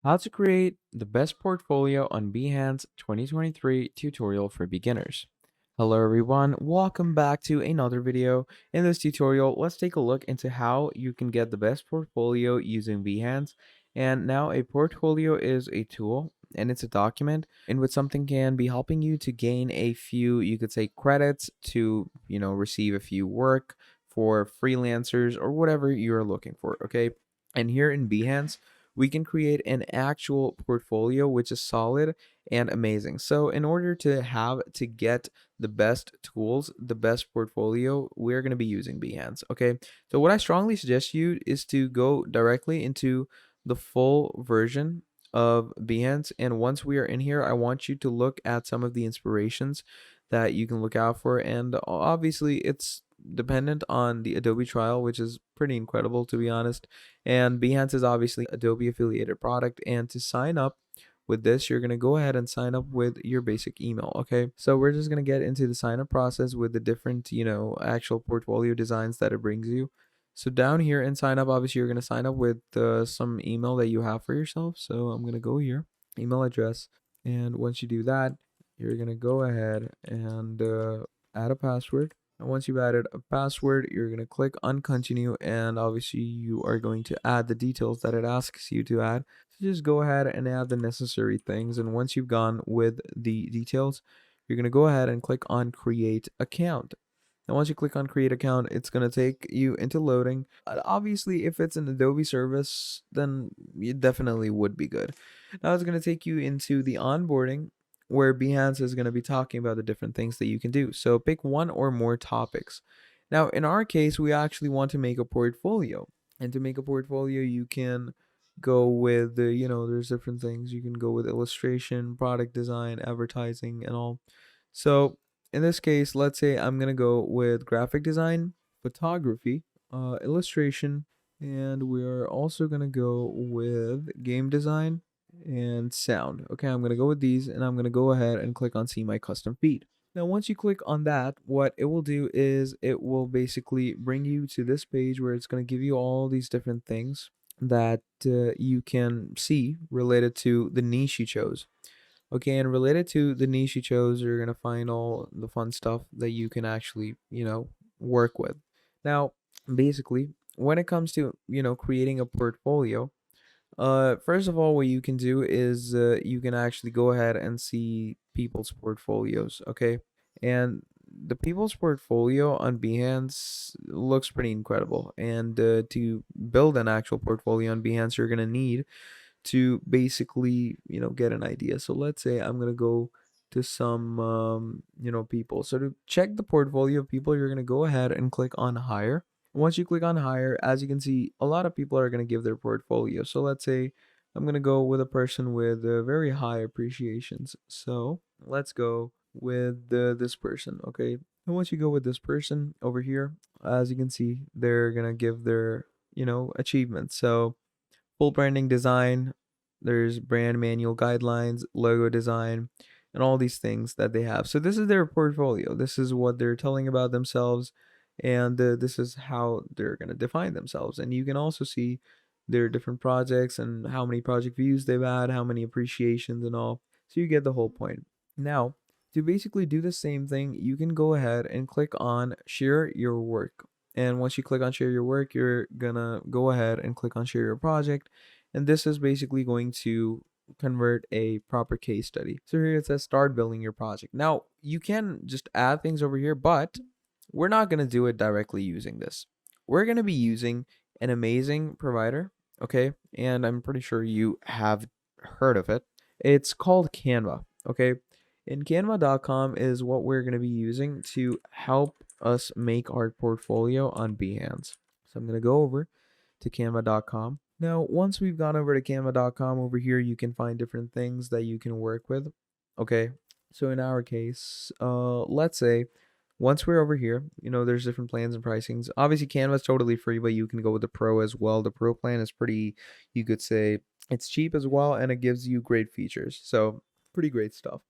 How to create the best portfolio on Behance 2023 tutorial for beginners. Hello everyone, welcome back to another video. In this tutorial, let's take a look into how you can get the best portfolio using Behance. And now a portfolio is a tool and it's a document in which something can be helping you to gain a few, you could say, credits to, receive a few work for freelancers or whatever you're looking for, okay? And here in Behance, we can create an actual portfolio which is solid and amazing. So in order to get the best tools, the best portfolio, we're going to be using Behance. Okay. So what I strongly suggest you is to go directly into the full version of Behance. And once we are in here, I want you to look at some of the inspirations that you can look out for. And obviously it's dependent on the Adobe trial, which is pretty incredible to be honest. And Behance is obviously Adobe affiliated product. And to sign up with this, you're going to go ahead and sign up with your basic email. Okay. So we're just going to get into the sign up process with the different, actual portfolio designs that it brings you. So down here in sign up, obviously you're going to sign up with some email that you have for yourself. So I'm going to go here, email address. And once you do that, you're going to go ahead and add a password. And once you've added a password, you're going to click on continue, and obviously you are going to add the details that it asks you to add. So just go ahead and add the necessary things. And once you've gone with the details, you're going to go ahead and click on create account. And once you click on create account, it's going to take you into loading. Obviously, if it's an Adobe service, then it definitely would be good. Now it's going to take you into the onboarding, where Behance is going to be talking about the different things that you can do. So pick one or more topics. Now, in our case, we actually want to make a portfolio. And to make a portfolio, you can go with there's different things. You can go with illustration, product design, advertising, and all. So in this case, let's say I'm going to go with graphic design, photography, illustration, and we're also going to go with game design and sound. Okay, I'm going to go with these, and I'm going to go ahead and click on see my custom feed. Now, once you click on that, what it will do is it will basically bring you to this page where it's going to give you all these different things that you can see related to the niche you chose. Okay, and related to the niche you chose, you're going to find all the fun stuff that you can actually, work with. Now, basically, when it comes to, creating a portfolio, first of all, what you can do is you can actually go ahead and see people's portfolios, okay? And the people's portfolio on Behance looks pretty incredible. And to build an actual portfolio on Behance, you're gonna need to basically, get an idea. So let's say I'm gonna go to some, people. So to check the portfolio of people, you're gonna go ahead and click on hire. Once you click on hire, as you can see, a lot of people are going to give their portfolio. So let's say I'm going to go with a person with very high appreciations. So let's go with this person. Okay. And once you go with this person over here, as you can see, they're going to give their, achievements. So full branding design, there's brand manual guidelines, logo design, and all these things that they have. So this is their portfolio. This is what they're telling about themselves, and this is how they're going to define themselves. And you can also see their different projects and how many project views they've had, how many appreciations and all. So you get the whole point. Now, to basically do the same thing, you can go ahead and click on share your work. And once you click on share your work, you're gonna go ahead and click on share your project. And this is basically going to convert a proper case study. So here it says start building your project. Now you can just add things over here, but we're not gonna do it directly using this. We're gonna be using an amazing provider, okay? And I'm pretty sure you have heard of it. It's called Canva, okay? And canva.com is what we're going to be using to help us make our portfolio on Behance. So I'm going to go over to canva.com. Now, once we've gone over to canva.com, over here you can find different things that you can work with. Okay, so in our case, let's say once we're over here, there's different plans and pricings. Obviously, Canva is totally free, but you can go with the Pro as well. The Pro plan is pretty, you could say, it's cheap as well, and it gives you great features. So pretty great stuff.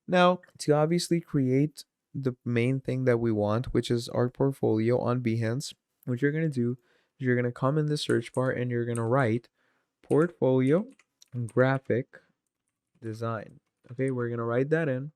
Now, to obviously create the main thing that we want, which is our portfolio on Behance, what you're going to do is you're going to come in the search bar and you're going to write portfolio graphic design. Okay, we're gonna write that in.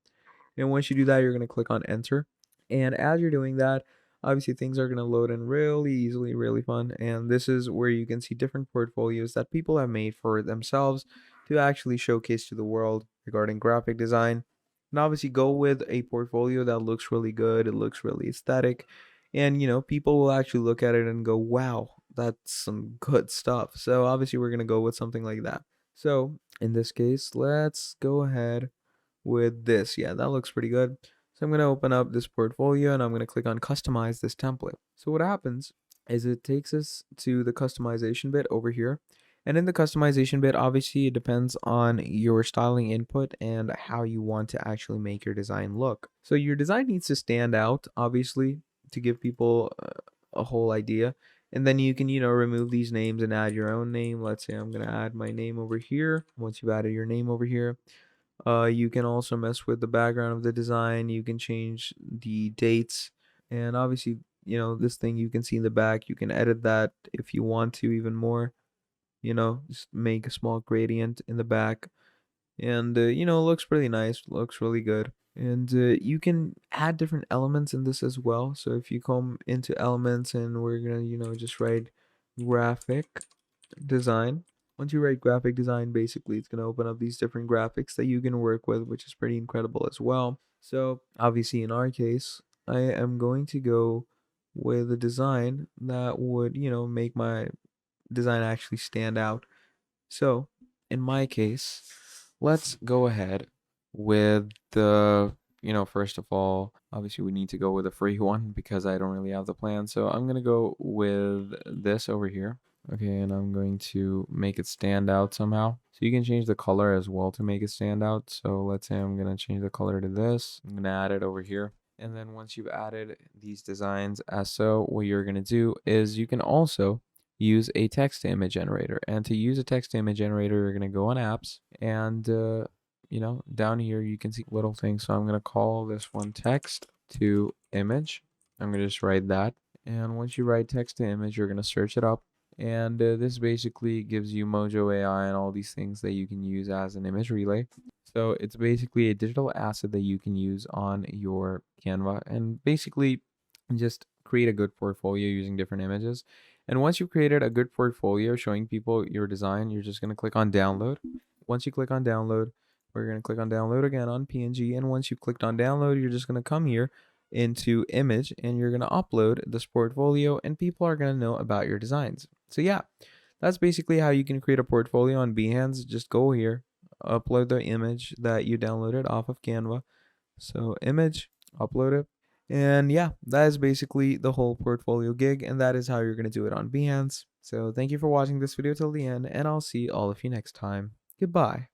And once you do that, you're gonna click on enter. And as you're doing that, obviously things are gonna load in really easily, really fun. And this is where you can see different portfolios that people have made for themselves to actually showcase to the world regarding graphic design. And obviously go with a portfolio that looks really good, it looks really aesthetic, and people will actually look at it and go, wow, that's some good stuff. So obviously we're gonna go with something like that. So in this case, let's go ahead with this. Yeah, that looks pretty good. So I'm going to open up this portfolio and I'm going to click on customize this template. So what happens is it takes us to the customization bit over here. And in the customization bit, obviously it depends on your styling input and how you want to actually make your design look. So your design needs to stand out, obviously, to give people a whole idea. And then you can, remove these names and add your own name. Let's say I'm going to add my name over here. Once you've added your name over here, you can also mess with the background of the design. You can change the dates. And obviously, this thing you can see in the back, you can edit that if you want to even more. Just make a small gradient in the back. And, it looks really nice, looks really good. And you can add different elements in this as well. So if you come into elements and we're going to, just write graphic design. Once you write graphic design, basically it's going to open up these different graphics that you can work with, which is pretty incredible as well. So obviously in our case, I am going to go with a design that would, make my design actually stand out. So in my case, let's go ahead with the, first of all, obviously we need to go with a free one because I don't really have the plan. So I'm going to go with this over here. Okay, and I'm going to make it stand out somehow. So you can change the color as well to make it stand out. So let's say I'm going to change the color to this. I'm going to add it over here. And then once you've added these designs as so, what you're going to do is you can also use a text to image generator. And to use a text to image generator, you're going to go on apps and, down here you can see little things. So I'm going to call this one text to image. I'm going to just write that. And once you write text to image, you're going to search it up. And this basically gives you Mojo AI and all these things that you can use as an image relay. So it's basically a digital asset that you can use on your Canva and basically just create a good portfolio using different images. And once you've created a good portfolio showing people your design, you're just going to click on download. Once you click on download, we're going to click on download again on PNG. And once you've clicked on download, you're just going to come here into image and you're going to upload this portfolio and people are going to know about your designs. So yeah, that's basically how you can create a portfolio on Behance. Just go here, upload the image that you downloaded off of Canva. So image, upload it. And yeah, that is basically the whole portfolio gig, and that is how you're going to do it on Behance. So thank you for watching this video till the end, and I'll see all of you next time. Goodbye.